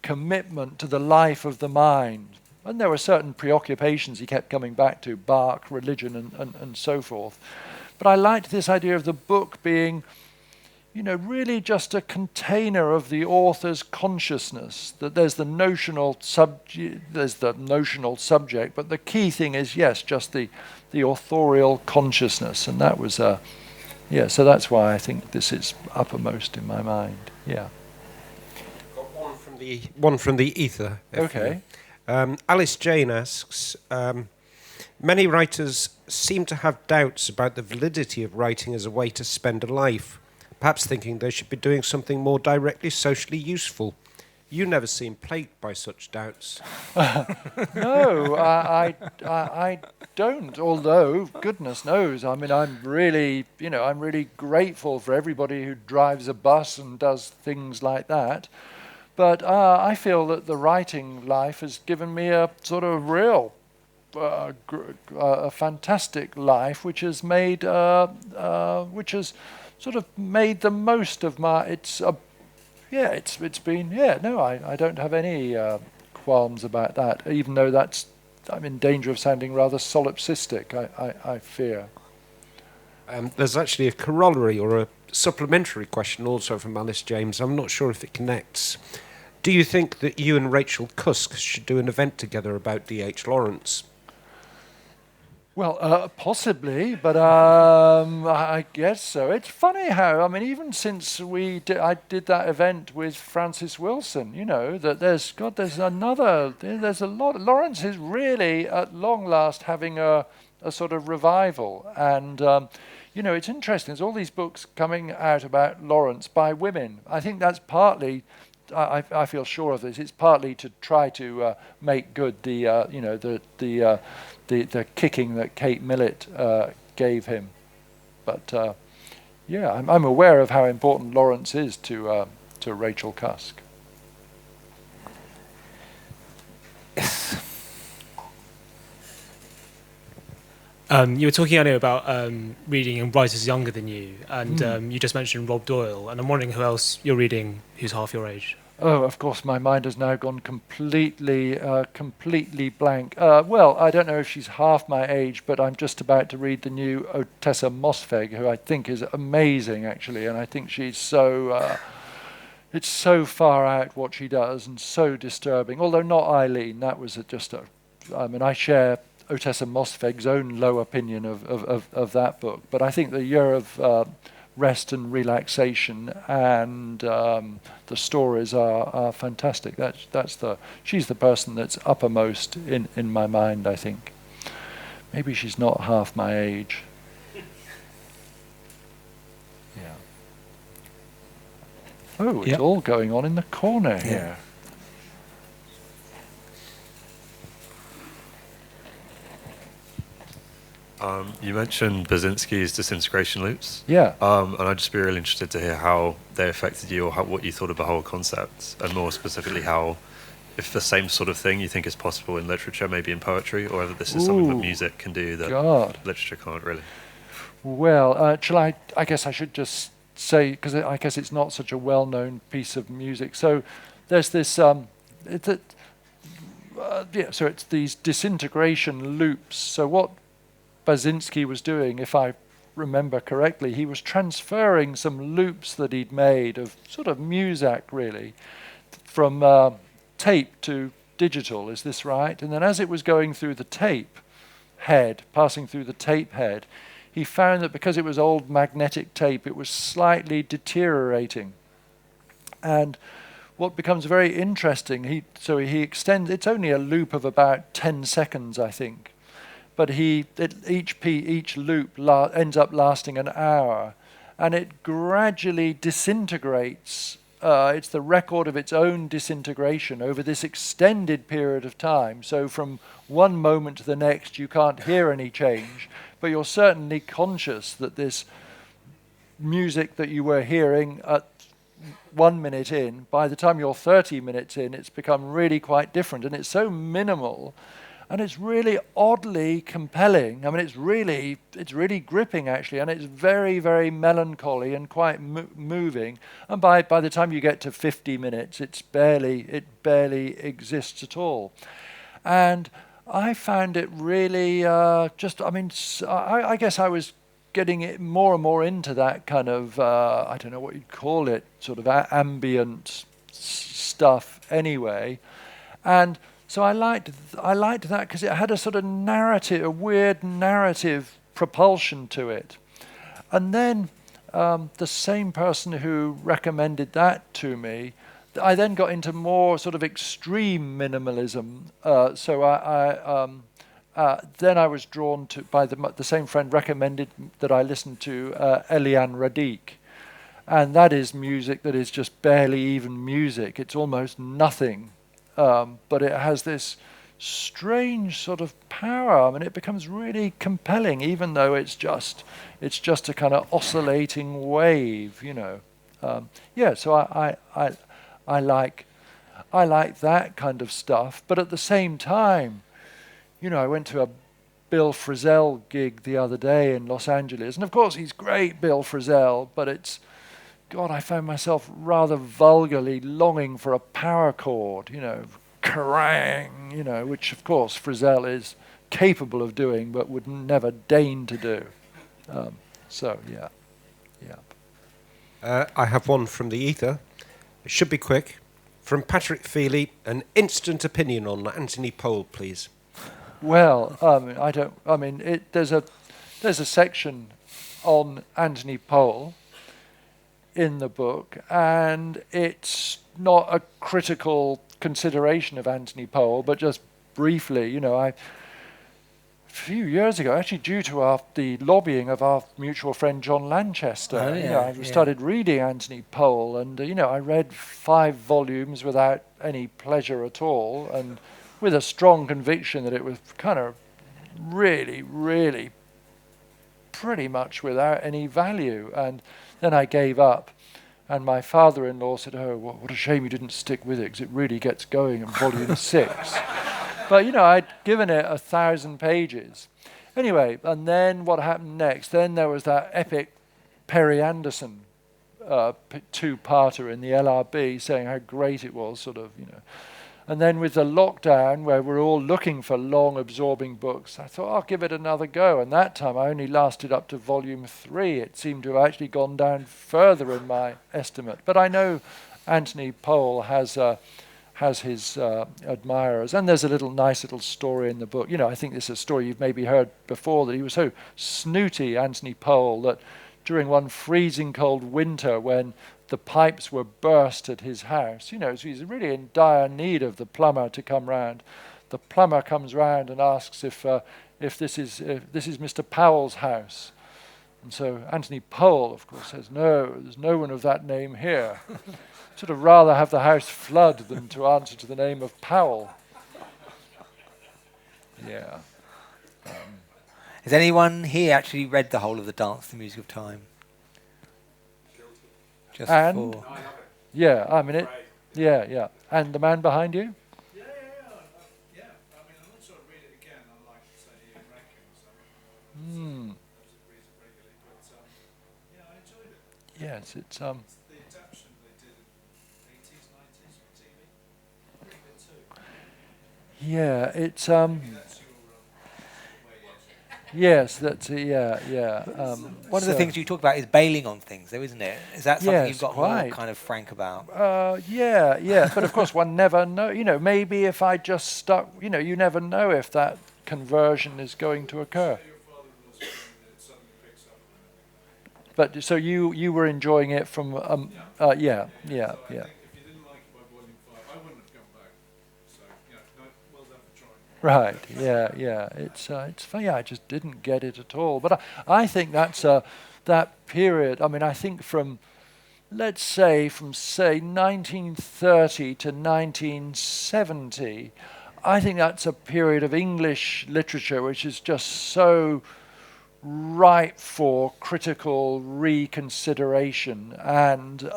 commitment to the life of the mind. And there were certain preoccupations he kept coming back to, Bach, religion, and so forth. But I liked this idea of the book being really just a container of the author's consciousness, that there's the notional subject, but the key thing is, yes, just the authorial consciousness. And that was, so that's why I think this is uppermost in my mind, yeah. Got one from the ether. Okay. Alice Jane asks, many writers seem to have doubts about the validity of writing as a way to spend a life, perhaps thinking they should be doing something more directly socially useful. You never seem plagued by such doubts. No, I don't. Although, goodness knows, I'm really grateful for everybody who drives a bus and does things like that. But I feel that the writing life has given me a sort of real, a fantastic life, which has sort of made the most of my. I don't have any qualms about that, even though I'm in danger of sounding rather solipsistic, I fear. There's actually a corollary or a supplementary question also from Alice James. I'm not sure if it connects. Do you think that you and Rachel Cusk should do an event together about D.H. Lawrence? Well, possibly, but I guess so. It's funny how, even since I did that event with Francis Wilson, that there's a lot. Lawrence is really, at long last, having a sort of revival. And, it's interesting. There's all these books coming out about Lawrence by women. I think that's partly, I feel sure of this, it's partly to try to make good the kicking that Kate Millett gave him. But I'm aware of how important Lawrence is to Rachel Cusk. You were talking earlier about reading and writers younger than you, and you just mentioned Rob Doyle, and I'm wondering who else you're reading who's half your age. Oh, of course, my mind has now gone completely blank. Well, I don't know if she's half my age, but I'm just about to read the new Ottessa Mossvegh, who I think is amazing, actually, and I think she's so... it's so far out what she does and so disturbing, although not Eileen. That was I share Otessa Mosfeg's own low opinion of that book. But I think The Year of Rest and Relaxation and the stories are fantastic. She's the person that's uppermost in my mind, I think. Maybe she's not half my age. Yeah. Oh, it's all going on in the corner here. You mentioned Basinski's disintegration loops. Yeah. And I'd just be really interested to hear how they affected you, or what you thought of the whole concept, and more specifically how, if the same sort of thing you think is possible in literature, maybe in poetry, or whether this is something that music can do that literature can't really. Well, I guess I should just say, because I guess it's not such a well-known piece of music. So there's this, so it's these disintegration loops. So what Basinski was doing, if I remember correctly, he was transferring some loops that he'd made of sort of muzak, really, from tape to digital. Is this right? And then as it was going through the tape head, passing through the tape head, he found that because it was old magnetic tape, it was slightly deteriorating. And what becomes very interesting, he extends, it's only a loop of about 10 seconds, I think. But each loop ends up lasting an hour, and it gradually disintegrates. It's the record of its own disintegration over this extended period of time. So from one moment to the next, you can't hear any change, but you're certainly conscious that this music that you were hearing at 1 minute in, by the time you're 30 minutes in, it's become really quite different, and it's so minimal. And it's really oddly compelling. I mean, it's really gripping, actually, and it's very, very melancholy and quite moving. And by the time you get to 50 minutes, it barely exists at all. And I found it really I guess I was getting it more and more into that kind of, I don't know what you'd call it, sort of ambient stuff anyway. And so I liked that because it had a sort of narrative, a weird narrative propulsion to it. And then the same person who recommended that to me, I then got into more sort of extreme minimalism. Then I was drawn to, by the same friend recommended that I listen to Eliane Radic. And that is music that is just barely even music. It's almost nothing. But it has this strange sort of power. I mean, it becomes really compelling, even though it's just a kind of oscillating wave, you know. So I like that kind of stuff. But at the same time, you know, I went to a Bill Frisell gig the other day in Los Angeles, and of course he's great, Bill Frisell, but it's, God, I found myself rather vulgarly longing for a power chord, you know, kerrang, you know, which of course Frisell is capable of doing but would never deign to do. I have one from the ether. It should be quick. From Patrick Feely, an instant opinion on Anthony Powell, please. Well, there's a section on Anthony Powell in the book, and it's not a critical consideration of Anthony Powell, but just briefly, you know, a few years ago, actually due to the lobbying of our mutual friend John Lanchester, I started reading Anthony Powell, and I read 5 volumes without any pleasure at all, and with a strong conviction that it was kind of really, really pretty much without any value. And then I gave up, and my father-in-law said, "Oh, what a shame you didn't stick with it, because it really gets going in volume 6." But, I'd given it 1,000 pages. Anyway, and then what happened next? Then there was that epic Perry Anderson two-parter in the LRB saying how great it was, And then with the lockdown, where we're all looking for long, absorbing books, I thought, I'll give it another go. And that time I only lasted up to volume 3. It seemed to have actually gone down further in my estimate. But I know Anthony Powell has has his admirers. And there's a nice little story in the book. You know, I think this is a story you've maybe heard before, that he was so snooty, Anthony Powell, that during one freezing cold winter when the pipes were burst at his house, you know, so he's really in dire need of the plumber to come round. The plumber comes round and asks if this is Mr. Powell's house. And so Anthony Powell, of course, says, no, there's no one of that name here. Sort of rather have the house flood than to answer to the name of Powell. Yeah. Has anyone here actually read the whole of The Dance, the Music of Time? Just And for... yeah, I mean it. Yeah, yeah. And the man behind you? Yeah. I mean, I'm not sure I'd read it again, unlike, say, Ian Rankin or something. Regularly, but yeah, I enjoyed it. Yes, it's The adaptation they did in the 80s, 90s on TV, pretty good too. yeah, it's That's your way, yes. yes, that's yeah. One of the things you talk about is bailing on things, though, isn't it? Is that something Yes, you've got quite. more kind of frank about? Yeah, but of course one never know. You know, maybe if I just stuck, you know, you never know if that conversion is going to occur. Your father-in-law's screen that suddenly picks up on it. But so you were enjoying it from yeah. So I think if you didn't like it by Volume 5, I wouldn't have gone back. So, no, well done for trying. Right. Yeah. It's funny. I just didn't get it at all. But I think that's that period. I mean, I think from, let's say, from 1930 to 1970, I think that's a period of English literature which is just so ripe for critical reconsideration. And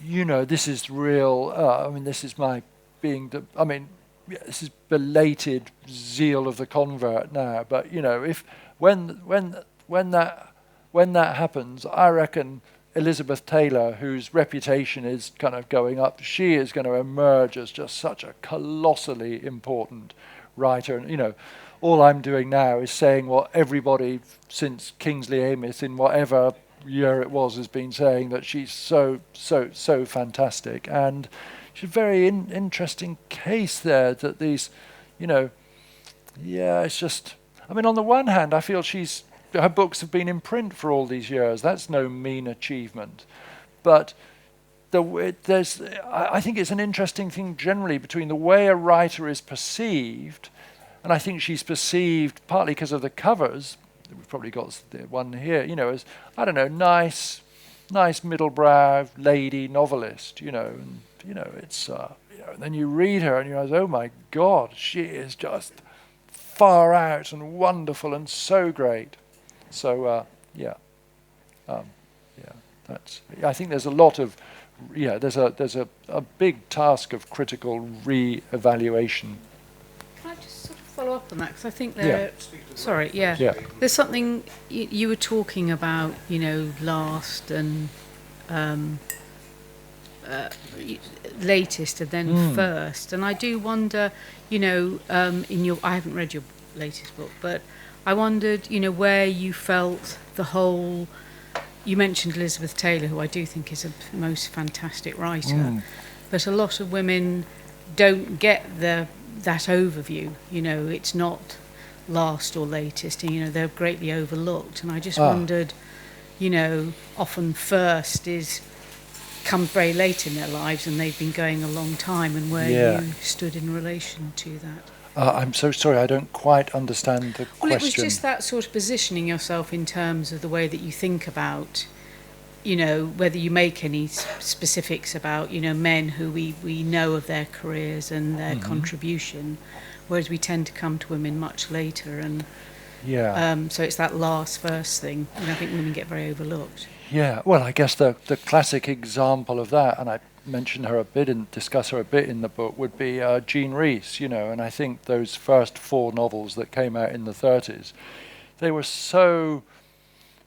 you know, this is real. I mean, this is my being. This is belated zeal of the convert now, but you know, if when that happens, I reckon Elizabeth Taylor, whose reputation is kind of going up, she is going to emerge as just such a colossally important writer. And you know, all I'm doing now is saying what everybody since Kingsley Amis in whatever year it was has been saying, that she's so fantastic. And it's a very interesting case there, that these, you know, yeah, it's just, I mean, on the one hand, I feel her books have been in print for all these years. That's no mean achievement. But I think it's an interesting thing generally between the way a writer is perceived, and I think she's perceived partly because of the covers. We've probably got the one here, you know, as, I don't know, nice middle-brow lady novelist, you know, and you know, it's you know, and then you read her and you realize, oh my God, she is just far out and wonderful and so great. So that's. I think there's a lot of, there's a big task of critical re-evaluation. Can I just sort of follow up on that, because I think Yeah. there's something you were talking about, you know, last and latest and then first, and I do wonder, you know, I haven't read your latest book, but I wondered, you know, where you felt the whole. You mentioned Elizabeth Taylor, who I do think is a most fantastic writer, but a lot of women don't get that overview. You know, it's not last or latest, and you know, they're greatly overlooked. And I just wondered, you know, often first comes very late in their lives, and they've been going a long time, and where you stood in relation to that. I'm so sorry, I don't quite understand the question. Well, it was just that sort of positioning yourself in terms of the way that you think about, you know, whether you make any specifics about, you know, men who we know of their careers and their contribution, whereas we tend to come to women much later. And so it's that first thing. You know, I think women get very overlooked. Yeah, well, I guess the classic example of that, and I mention her a bit and discuss her a bit in the book, would be Jean Rhys, you know, and I think those first 4 novels that came out in the 30s, they were so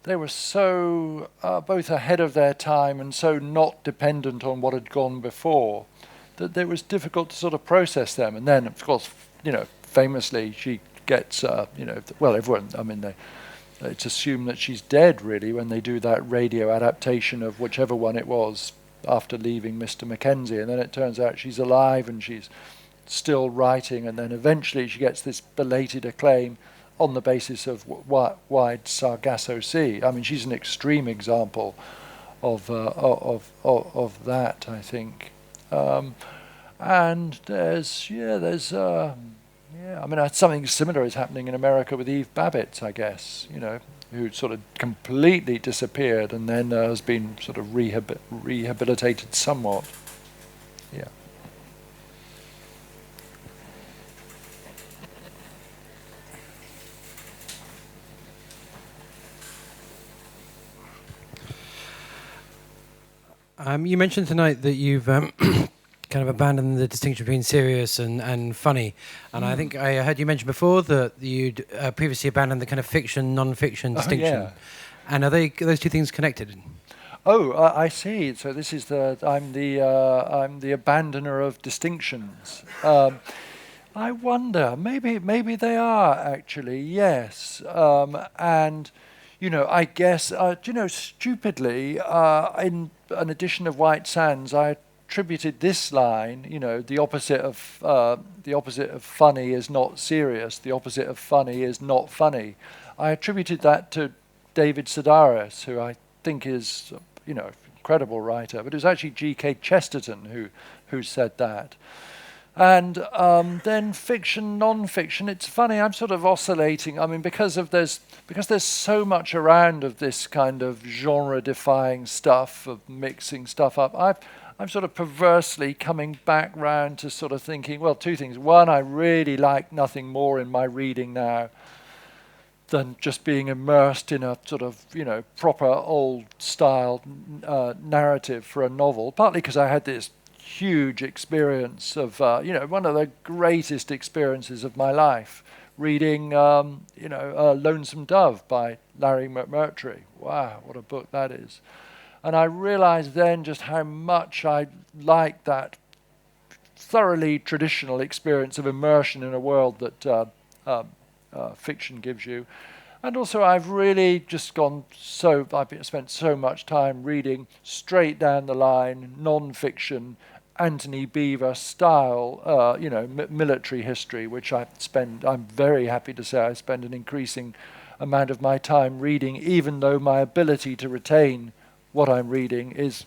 both ahead of their time and so not dependent on what had gone before, that it was difficult to sort of process them. And then, of course, you know, famously she gets, you know, well, everyone, I mean, it's assumed that she's dead, really, when they do that radio adaptation of whichever one it was, after leaving Mr. Mackenzie, and then it turns out she's alive and she's still writing, and then eventually she gets this belated acclaim on the basis of Wide Sargasso Sea. I mean, she's an extreme example of that, I think. And there's I mean, something similar is happening in America with Eve Babbitt, I guess, who sort of completely disappeared and then has been sort of rehabilitated somewhat. Yeah. You mentioned tonight that you've kind of abandoned the distinction between serious and funny, and I think I heard you mention before that you'd previously abandoned the kind of fiction, non-fiction distinction. Yeah. And are those two things connected? Oh, I see. So this is I'm the abandoner of distinctions. I wonder. Maybe they are actually. Yes. And I guess stupidly in an edition of White Sands, I attributed this line. The opposite of funny is not serious. The opposite of funny is not funny. I attributed that to David Sedaris, who I think is incredible writer, but it was actually G.K. Chesterton who said that. And then fiction, non-fiction. It's funny. I'm sort of oscillating. I mean, because there's so much around of this kind of genre-defying stuff, of mixing stuff up. I'm sort of perversely coming back round to sort of thinking, well, two things. One, I really like nothing more in my reading now than just being immersed in a sort of proper old-style narrative for a novel. Partly because I had this huge experience of, one of the greatest experiences of my life, reading, Lonesome Dove by Larry McMurtry. Wow, what a book that is. And I realized then just how much I liked that thoroughly traditional experience of immersion in a world that fiction gives you. And also I've really just I've spent so much time reading straight down the line, non-fiction, Anthony Beevor style, military history, which I'm very happy to say I spend an increasing amount of my time reading, even though my ability to retain what I'm reading is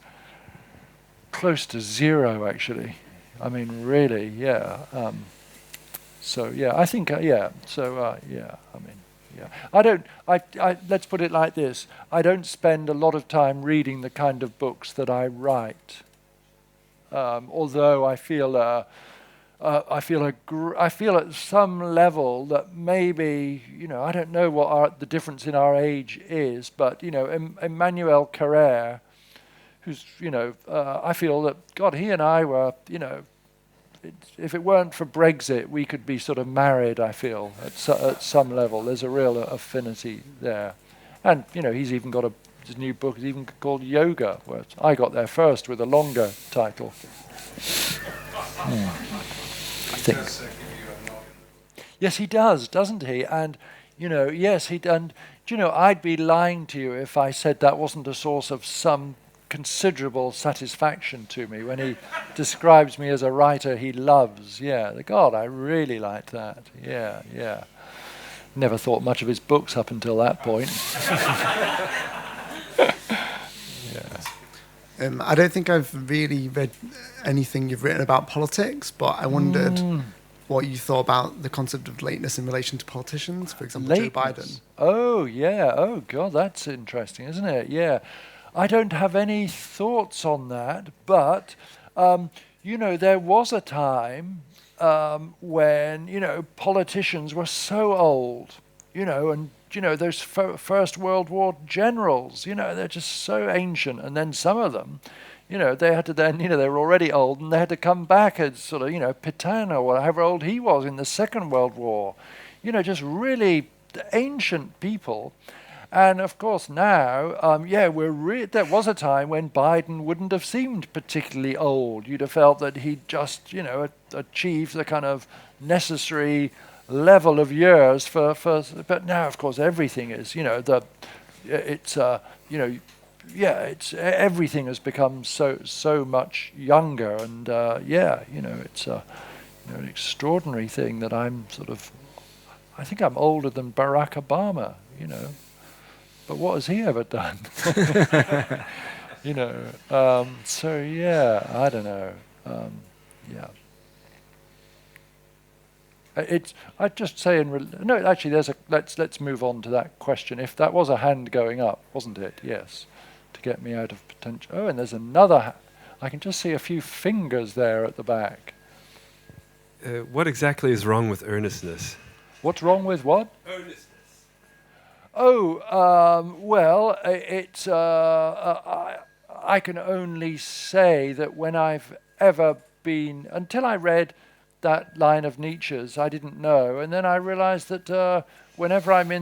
close to zero, actually. I mean, really, yeah. I think, let's put it like this. I don't spend a lot of time reading the kind of books that I write. Although I feel at some level that maybe, I don't know what the difference in our age is, but, Emmanuel Carrère, who's, I feel that, God, he and I were, if it weren't for Brexit, we could be sort of married, I feel, at some level. There's a real affinity there. And, he's even got his new book is even called Yoga, where I got there first with a longer title. I think. Yes, he does, doesn't he? And, yes, he and I'd be lying to you if I said that wasn't a source of some considerable satisfaction to me when he describes me as a writer he loves. Yeah, God, I really liked that. Yeah. Never thought much of his books up until that point. I don't think I've really read anything you've written about politics, but I wondered what you thought about the concept of lateness in relation to politicians, for example, Joe Biden. Oh, yeah. Oh, God, that's interesting, isn't it? Yeah. I don't have any thoughts on that, but, there was a time when, politicians were so old, and, those First World War generals, they're just so ancient. And then some of them, they had to then, they were already old and they had to come back as sort of, Pétain or whatever old he was in the Second World War, just really ancient people. And of course now, there was a time when Biden wouldn't have seemed particularly old. You'd have felt that he'd just, achieved the kind of necessary level of years for but now, of course, everything is, yeah, it's everything has become so much younger, and yeah, it's an extraordinary thing that I'm sort of. I think I'm older than Barack Obama, but what has he ever done? So yeah, I don't know. Yeah. I'd just say no. Actually, let's move on to that question. If that was a hand going up, wasn't it? Yes, to get me out of potential. Oh, and there's another. I can just see a few fingers there at the back. What exactly is wrong with earnestness? What's wrong with what? Earnestness. Oh, well, it's. I can only say that when I've ever been, until I read that line of Nietzsche's, I didn't know, and then I realized that whenever I'm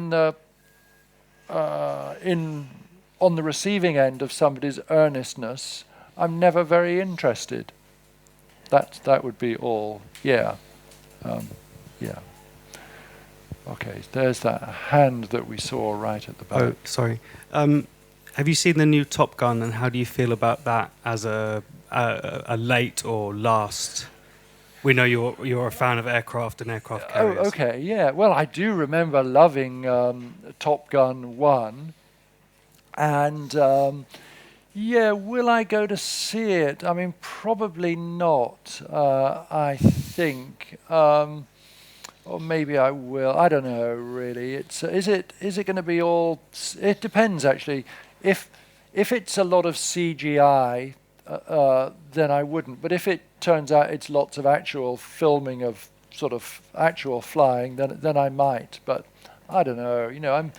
on the receiving end of somebody's earnestness, I'm never very interested. That would be all. Yeah, yeah. Okay, there's that hand that we saw right at the back. Oh, sorry. Have you seen the new Top Gun, and how do you feel about that as a late or last? We know you're a fan of aircraft and aircraft carriers. Oh, okay, yeah. Well, I do remember loving Top Gun 1. And, yeah, will I go to see it? I mean, probably not, I think. Or maybe I will. I don't know, really. Is it going to be all... It depends, actually. If it's a lot of CGI... then I wouldn't. But if it turns out it's lots of actual filming of sort of actual flying, then I might. But I don't know.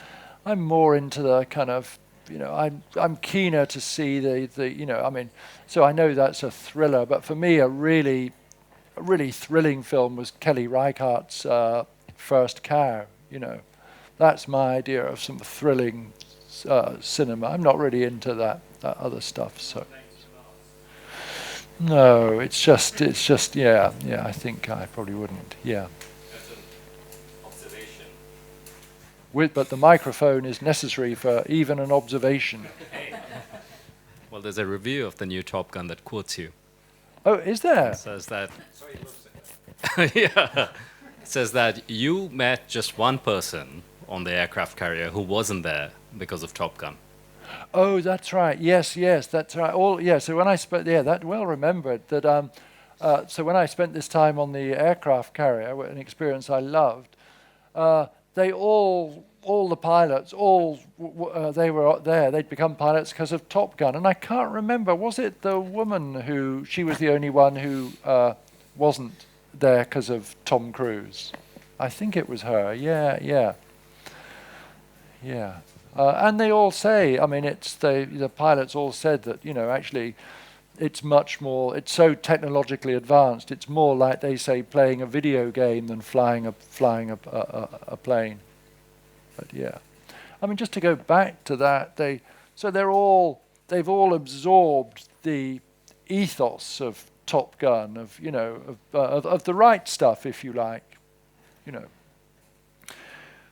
I'm more into the kind of, I'm keener to see the. So I know that's a thriller, but for me a really thrilling film was Kelly Reichardt's First Cow. That's my idea of some thrilling cinema. I'm not really into that other stuff. So. No, it's just, yeah, I think I probably wouldn't, yeah. That's an observation. But the microphone is necessary for even an observation. Well, there's a review of the new Top Gun that quotes you. Oh, is there? It says that... yeah. It says that you met just one person on the aircraft carrier who wasn't there because of Top Gun. Oh, that's right. Yes, that's right. So when I spent, that well remembered. That so when I spent this time on the aircraft carrier, an experience I loved, they all the pilots, they were there. They'd become pilots because of Top Gun, and I can't remember. Was it the woman who? She was the only one who wasn't there because of Tom Cruise. I think it was her. Yeah. And they all say, I mean, the pilots all said that, actually, it's much more, it's so technologically advanced, it's more like, they say, playing a video game than flying a plane. But yeah. I mean, just to go back to that, they've all absorbed the ethos of Top Gun, of the right stuff, if you like,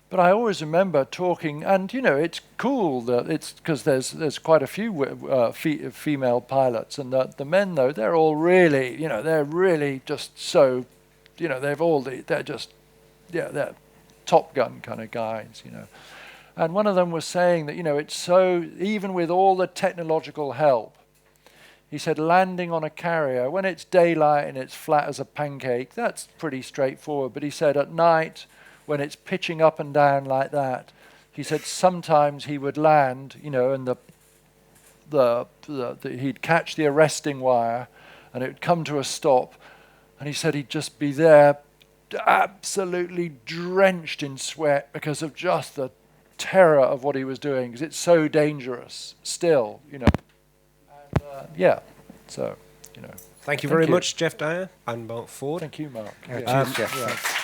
But I always remember talking, and it's cool that it's because there's quite a few female pilots, and the men though they're all really, they're really just so, they're Top Gun kind of guys, And one of them was saying that it's so, even with all the technological help, he said landing on a carrier when it's daylight and it's flat as a pancake, that's pretty straightforward. But he said at night, when it's pitching up and down like that, he said sometimes he would land, and he'd catch the arresting wire, and it would come to a stop, and he said he'd just be there, absolutely drenched in sweat because of just the terror of what he was doing, because it's so dangerous still, And so, Thank you very much, Geoff Dyer and Mark Ford. Thank you, Mark. Cheers, Geoff.